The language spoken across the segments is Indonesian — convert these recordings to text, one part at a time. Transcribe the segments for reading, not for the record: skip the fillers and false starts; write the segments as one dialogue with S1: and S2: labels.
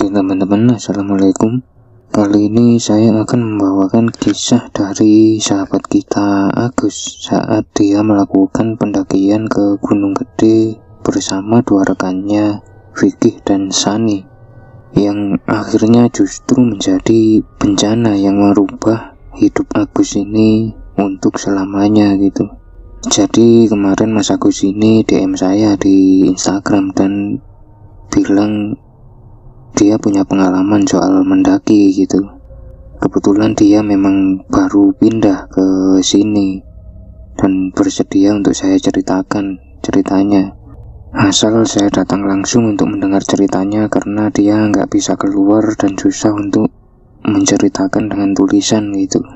S1: Oke teman-teman, assalamualaikum. Kali ini saya akan membawakan kisah dari sahabat kita Agus saat dia melakukan pendakian ke Gunung Gede bersama dua rekannya, Vicky dan Sani, yang akhirnya justru menjadi bencana yang merubah hidup Agus ini untuk selamanya gitu. Jadi kemarin Mas Agus ini DM saya di Instagram dan bilang dia punya pengalaman soal mendaki gitu. Kebetulan dia memang baru pindah ke sini dan bersedia untuk saya ceritakan ceritanya. Asal saya datang langsung untuk mendengar ceritanya karena dia nggak bisa keluar dan susah untuk menceritakan dengan tulisan gitu.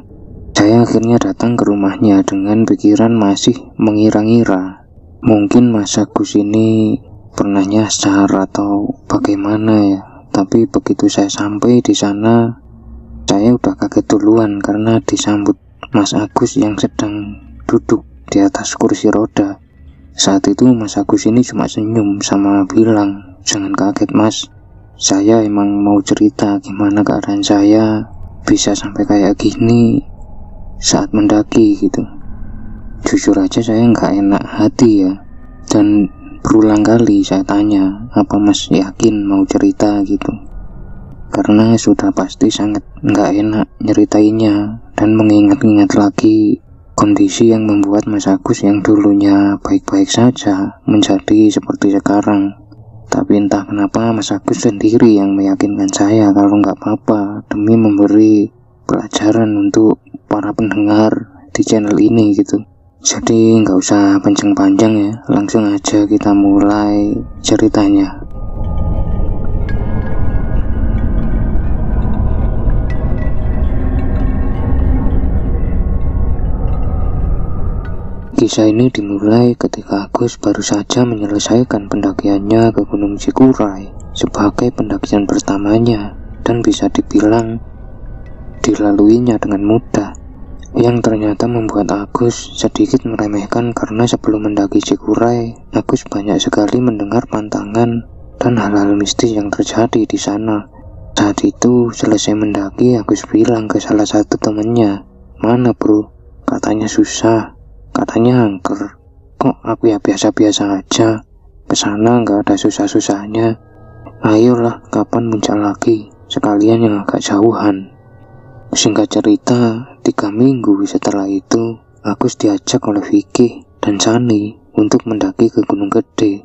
S1: Saya akhirnya datang ke rumahnya dengan pikiran masih mengira-ngira mungkin Mas Agus ini pernah nyasar atau bagaimana ya. Tapi begitu saya sampai di sana, saya udah kaget duluan karena disambut Mas Agus yang sedang duduk di atas kursi roda. Saat itu Mas Agus ini cuma senyum sama bilang, "Jangan kaget Mas, saya emang mau cerita gimana keadaan saya bisa sampai kayak gini saat mendaki gitu." Jujur aja saya nggak enak hati ya, dan berulang kali saya tanya, "Apa Mas yakin mau cerita gitu?" Karena sudah pasti sangat nggak enak nyeritainnya dan mengingat-ingat lagi kondisi yang membuat Mas Agus yang dulunya baik-baik saja menjadi seperti sekarang. Tapi entah kenapa Mas Agus sendiri yang meyakinkan saya kalau nggak apa-apa demi memberi pelajaran untuk para pendengar di channel ini gitu. Jadi nggak usah panjang-panjang ya, langsung aja kita mulai ceritanya. Kisah ini dimulai ketika Agus baru saja menyelesaikan pendakiannya ke Gunung Cikuray sebagai pendakian pertamanya dan bisa dibilang dilaluinya dengan mudah, yang ternyata membuat Agus sedikit meremehkan karena sebelum mendaki Cikuray, Agus banyak sekali mendengar pantangan dan hal-hal mistis yang terjadi di sana. Saat itu selesai mendaki, Agus bilang ke salah satu temannya, "Mana bro? Katanya susah, katanya angker. Kok aku ya biasa-biasa aja, kesana nggak ada susah-susahnya. Ayolah kapan muncul lagi, sekalian yang agak jauhan." Singkat cerita, 3 minggu setelah itu, Agus diajak oleh Vicky dan Sani untuk mendaki ke Gunung Gede.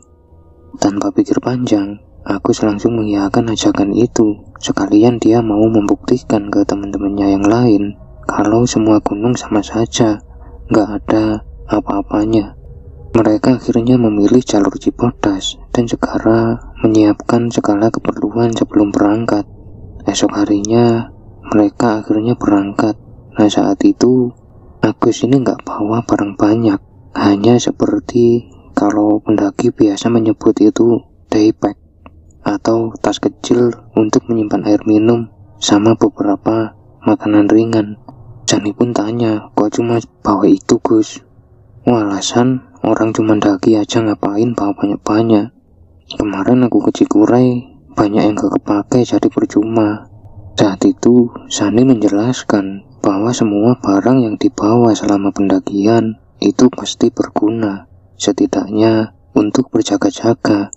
S1: Tanpa pikir panjang, Agus langsung mengiyakan ajakan itu. Sekalian dia mau membuktikan ke teman-temannya yang lain kalau semua gunung sama saja, nggak ada apa-apanya. Mereka akhirnya memilih jalur Cibodas dan segera menyiapkan segala keperluan sebelum berangkat. Esok harinya mereka akhirnya berangkat. Nah saat itu Agus ini nggak bawa barang banyak, hanya seperti kalau pendaki biasa menyebut itu daypack atau tas kecil untuk menyimpan air minum sama beberapa makanan ringan. Sani pun tanya, "Kok cuma bawa itu Gus?" "Wah, alasan orang cuma daki aja ngapain bawa banyak-banyak. Kemarin aku ke Cikuray banyak yang gak kepake jadi percuma." Saat itu Sani menjelaskan bahwa semua barang yang dibawa selama pendakian itu pasti berguna, setidaknya untuk berjaga-jaga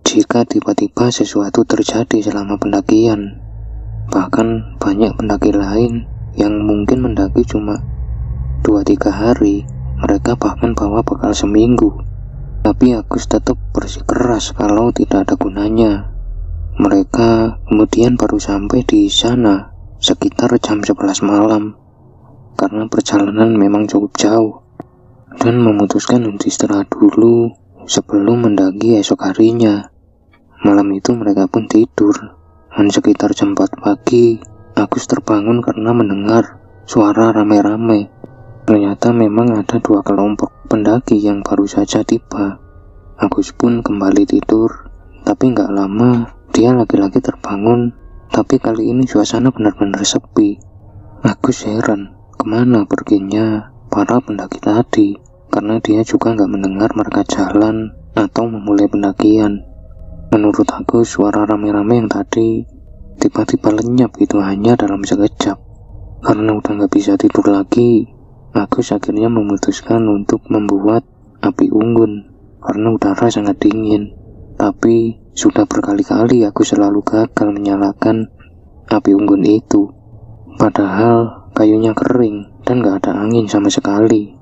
S1: jika tiba-tiba sesuatu terjadi selama pendakian. Bahkan banyak pendaki lain yang mungkin mendaki cuma 2-3 hari, mereka bahkan bawa bekal seminggu. Tapi Agus tetap bersikeras kalau tidak ada gunanya. Mereka kemudian baru sampai di sana sekitar jam 11 malam karena perjalanan memang cukup jauh, dan memutuskan untuk istirahat dulu sebelum mendaki esok harinya. Malam itu mereka pun tidur, dan sekitar jam 4 pagi Agus terbangun karena mendengar suara rame-rame. Ternyata memang ada 2 kelompok pendaki yang baru saja tiba. Agus pun kembali tidur, tapi nggak lama dia lagi-lagi terbangun, tapi kali ini suasana benar-benar sepi. Agus heran, kemana perginya para pendaki tadi, karena dia juga nggak mendengar mereka jalan atau memulai pendakian. Menurut Agus, suara rame-rame yang tadi tiba-tiba lenyap gitu hanya dalam sekejap. Karena udah gak bisa tidur lagi, Agus akhirnya memutuskan untuk membuat api unggun karena udara sangat dingin. Tapi sudah berkali-kali aku selalu gagal menyalakan api unggun itu. Padahal kayunya kering dan gak ada angin sama sekali.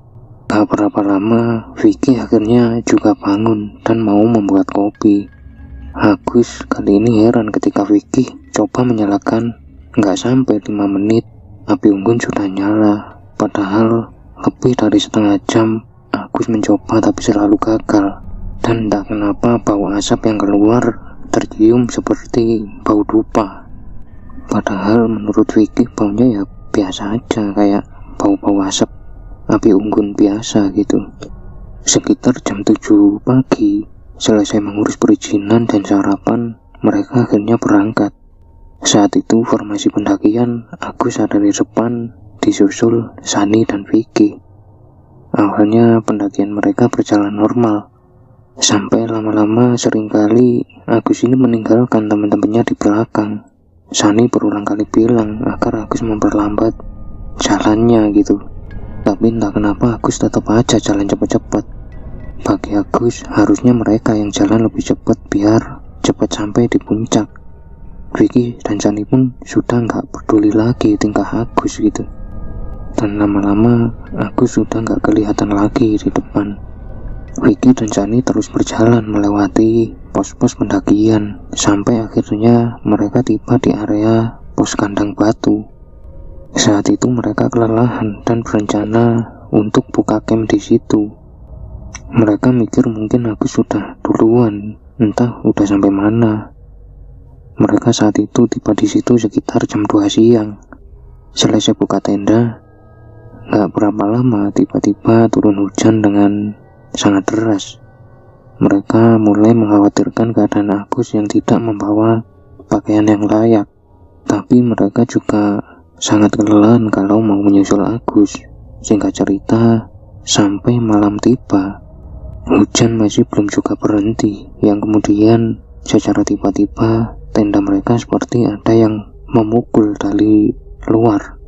S1: Gak berapa lama, Vicky akhirnya juga bangun dan mau membuat kopi. Agus kali ini heran ketika Vicky coba menyalakan, gak sampai 5 menit, api unggun sudah nyala. Padahal lebih dari setengah jam, Agus mencoba tapi selalu gagal. Dan tak kenapa bau asap yang keluar tercium seperti bau dupa. Padahal menurut Vicky baunya ya biasa aja, kayak bau-bau asap api unggun biasa gitu. Sekitar jam 7 pagi, selesai mengurus perizinan dan sarapan, mereka akhirnya berangkat. Saat itu formasi pendakian, Agus ada di depan, disusul Sani dan Vicky. Awalnya pendakian mereka berjalan normal, sampai lama-lama seringkali Agus ini meninggalkan teman-temannya di belakang. Sani berulang kali bilang agar Agus memperlambat jalannya gitu. Tapi entah kenapa Agus tetap aja jalan cepat-cepat. Bagi Agus, harusnya mereka yang jalan lebih cepat biar cepat sampai di puncak. Vicky dan Sani pun sudah nggak peduli lagi tingkah Agus gitu. Dan lama-lama Agus sudah nggak kelihatan lagi di depan. Vicky dan Sani terus berjalan melewati pos-pos pendakian sampai akhirnya mereka tiba di area pos kandang batu. Saat itu mereka kelelahan dan berencana untuk buka camp di situ. Mereka mikir mungkin Agus sudah duluan, entah udah sampai mana. Mereka saat itu tiba di situ sekitar jam 2 siang. Selesai buka tenda, gak berapa lama tiba-tiba turun hujan dengan sangat deras. Mereka mulai mengkhawatirkan keadaan Agus yang tidak membawa pakaian yang layak. Tapi mereka juga sangat kelelahan kalau mau menyusul Agus. Singkat cerita, sampai malam tiba, hujan masih belum juga berhenti. Yang kemudian secara tiba-tiba tenda mereka seperti ada yang memukul dari luar.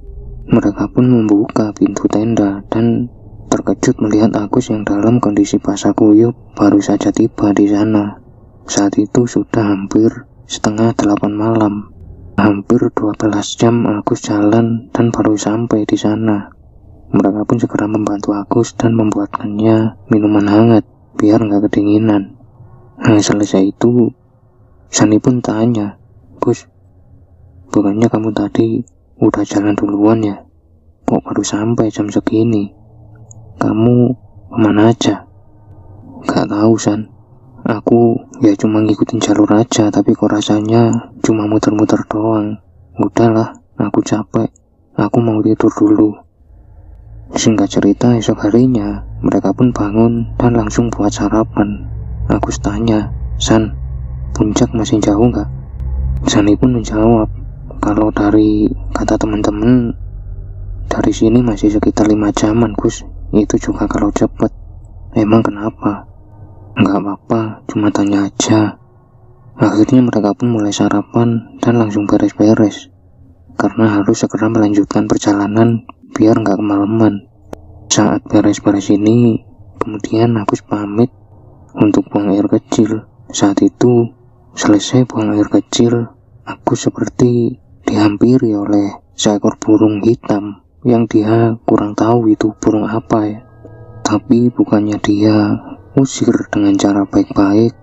S1: Mereka pun membuka pintu tenda dan terkejut melihat Agus yang dalam kondisi basah kuyup baru saja tiba di sana. Saat itu sudah hampir setengah 8 malam. Hampir 12 jam Agus jalan dan baru sampai di sana. Mereka pun segera membantu Agus dan membuatkannya minuman hangat biar nggak kedinginan. Nah, selesai itu Sani pun tanya, "Gus, bukannya kamu tadi udah jalan duluan ya? Kok baru sampai jam segini? Kamu kemana aja?" "Gak tahu, San. Aku ya cuma ngikutin jalur aja, tapi kok rasanya cuma muter-muter doang. Udahlah, aku capek. Aku mau tidur dulu." Singkat cerita, esok harinya mereka pun bangun dan langsung buat sarapan. Agus tanya, "San, puncak masih jauh nggak?" Sani pun menjawab, "Kalau dari kata teman-teman, dari sini masih sekitar 5 jaman, Gus. Itu juga kalau cepet." "Emang kenapa?" "Nggak apa-apa, cuma tanya aja." Akhirnya mereka pun mulai sarapan dan langsung beres-beres, karena harus segera melanjutkan perjalanan biar nggak kemalaman. Saat beres-beres ini, kemudian Agus pamit untuk buang air kecil. Saat itu, selesai buang air kecil, Agus seperti dihampiri oleh seekor burung hitam yang dia kurang tahu itu burung apa ya. Tapi bukannya dia usir dengan cara baik-baik,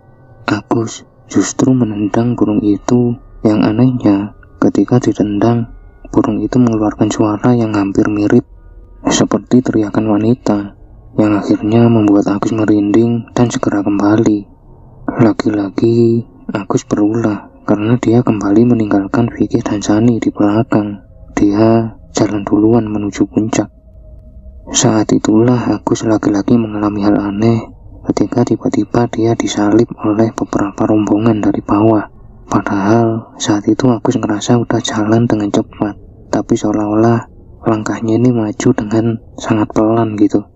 S1: Agus justru menendang burung itu. Yang anehnya, ketika ditendang, burung itu mengeluarkan suara yang hampir mirip seperti teriakan wanita, yang akhirnya membuat Agus merinding dan segera kembali. Lagi-lagi Agus berulah karena dia kembali meninggalkan Vicky dan Sani di belakang. Dia jalan duluan menuju puncak. Saat itulah Agus lagi-lagi mengalami hal aneh ketika tiba-tiba dia disalip oleh beberapa rombongan dari bawah. Padahal saat itu Agus ngerasa udah jalan dengan cepat, tapi seolah-olah langkahnya ini maju dengan sangat pelan gitu.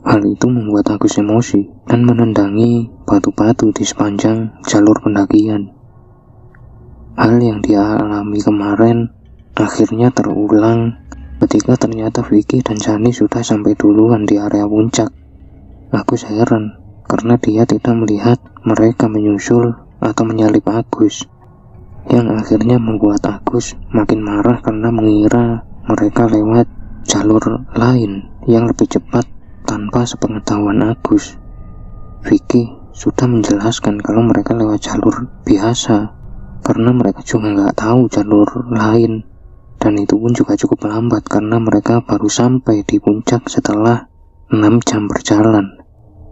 S1: Hal itu membuat Agus emosi dan menendangi batu-batu di sepanjang jalur pendakian. Hal yang dia alami kemarin akhirnya terulang ketika ternyata Vicky dan Shani sudah sampai duluan di area puncak. Agus heran karena dia tidak melihat mereka menyusul atau menyalip Agus, yang akhirnya membuat Agus makin marah karena mengira mereka lewat jalur lain yang lebih cepat tanpa sepengetahuan Agus. Vicky sudah menjelaskan kalau mereka lewat jalur biasa karena mereka juga nggak tahu jalur lain, dan itu pun juga cukup lambat karena mereka baru sampai di puncak setelah 6 jam berjalan.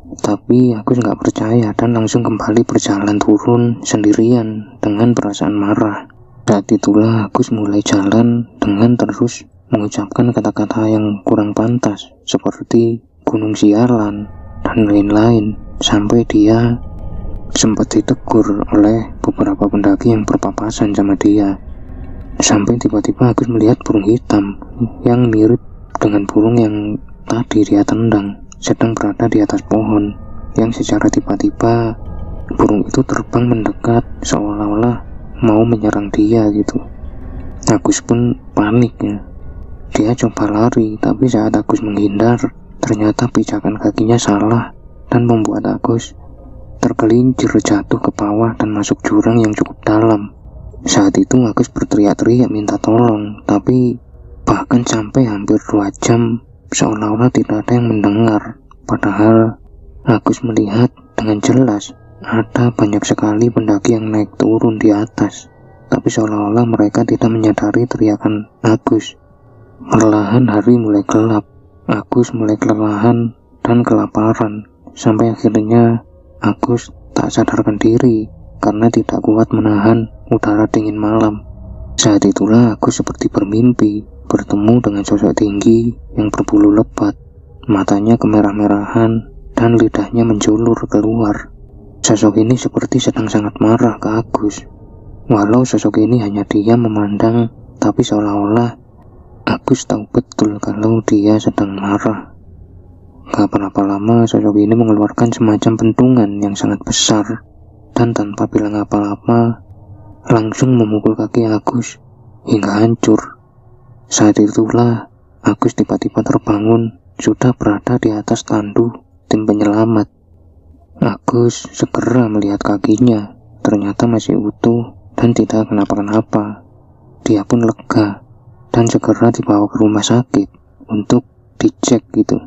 S1: Tapi Agus nggak percaya dan langsung kembali berjalan turun sendirian dengan perasaan marah. Saat itulah Agus mulai jalan dengan terus mengucapkan kata-kata yang kurang pantas seperti gunung sialan dan lain-lain, sampai dia sempat ditegur oleh beberapa pendaki yang berpapasan sama dia. Sampai tiba-tiba Agus melihat burung hitam yang mirip dengan burung yang tadi dia tendang sedang berada di atas pohon, yang secara tiba-tiba burung itu terbang mendekat seolah-olah mau menyerang dia gitu. Agus pun panik ya. Dia coba lari, tapi saat Agus menghindar, ternyata pijakan kakinya salah dan membuat Agus tergelincir jatuh ke bawah dan masuk jurang yang cukup dalam. Saat itu Agus berteriak-teriak minta tolong, tapi bahkan sampai hampir 2 jam seolah-olah tidak ada yang mendengar. Padahal Agus melihat dengan jelas ada banyak sekali pendaki yang naik turun di atas, tapi seolah-olah mereka tidak menyadari teriakan Agus. Perlahan hari mulai gelap. Agus mulai kelelahan dan kelaparan, sampai akhirnya Agus tak sadarkan diri karena tidak kuat menahan udara dingin malam. Saat itulah Agus seperti bermimpi bertemu dengan sosok tinggi yang berbulu lebat, matanya kemerah-merahan dan lidahnya menjulur keluar. Sosok ini seperti sedang sangat marah ke Agus. Walau sosok ini hanya diam memandang, tapi seolah-olah Agus tahu betul kalau dia sedang marah. Gak berapa lama sosok ini mengeluarkan semacam pentungan yang sangat besar, dan tanpa bilang apa-apa langsung memukul kaki Agus hingga hancur. Saat itulah Agus tiba-tiba terbangun, sudah berada di atas tandu tim penyelamat. Agus segera melihat kakinya, ternyata masih utuh dan tidak kenapa-kenapa. Dia pun lega dan segera dibawa ke rumah sakit untuk dicek gitu.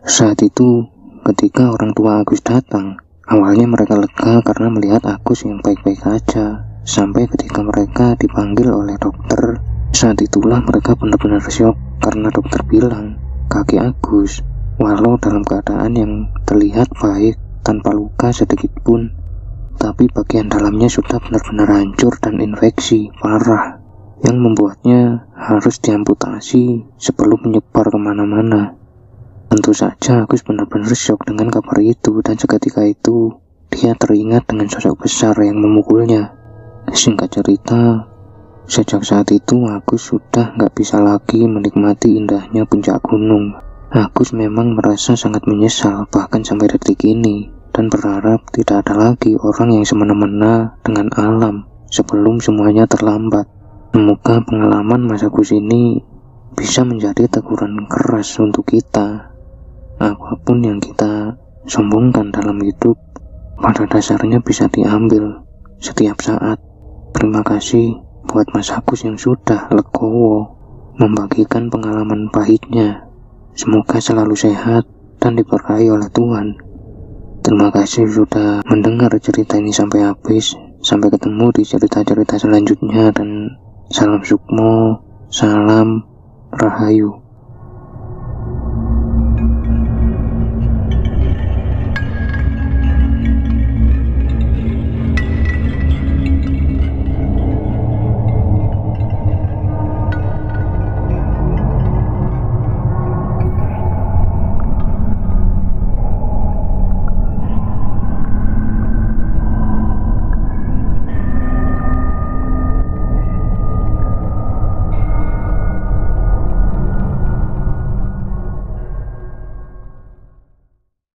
S1: Saat itu ketika orang tua Agus datang, awalnya mereka lega karena melihat Agus yang baik-baik aja, sampai ketika mereka dipanggil oleh dokter. Saat itulah mereka benar-benar syok karena dokter bilang kaki Agus, walau dalam keadaan yang terlihat baik tanpa luka sedikit pun, tapi bagian dalamnya sudah benar-benar hancur dan infeksi parah yang membuatnya harus diamputasi sebelum menyebar kemana-mana. Tentu saja Agus benar-benar syok dengan kabar itu, dan seketika itu dia teringat dengan sosok besar yang memukulnya. Singkat cerita, sejak saat itu Agus sudah nggak bisa lagi menikmati indahnya puncak gunung. Agus memang merasa sangat menyesal bahkan sampai detik ini, dan berharap tidak ada lagi orang yang semena-mena dengan alam sebelum semuanya terlambat. Semoga pengalaman Mas Agus ini bisa menjadi teguran keras untuk kita. Apapun yang kita sombongkan dalam hidup, pada dasarnya bisa diambil setiap saat. Terima kasih buat Mas Agus yang sudah legowo membagikan pengalaman pahitnya. Semoga selalu sehat dan diberkahi oleh Tuhan. Terima kasih sudah mendengar cerita ini sampai habis. Sampai ketemu di cerita-cerita selanjutnya, dan salam sukmo, salam rahayu.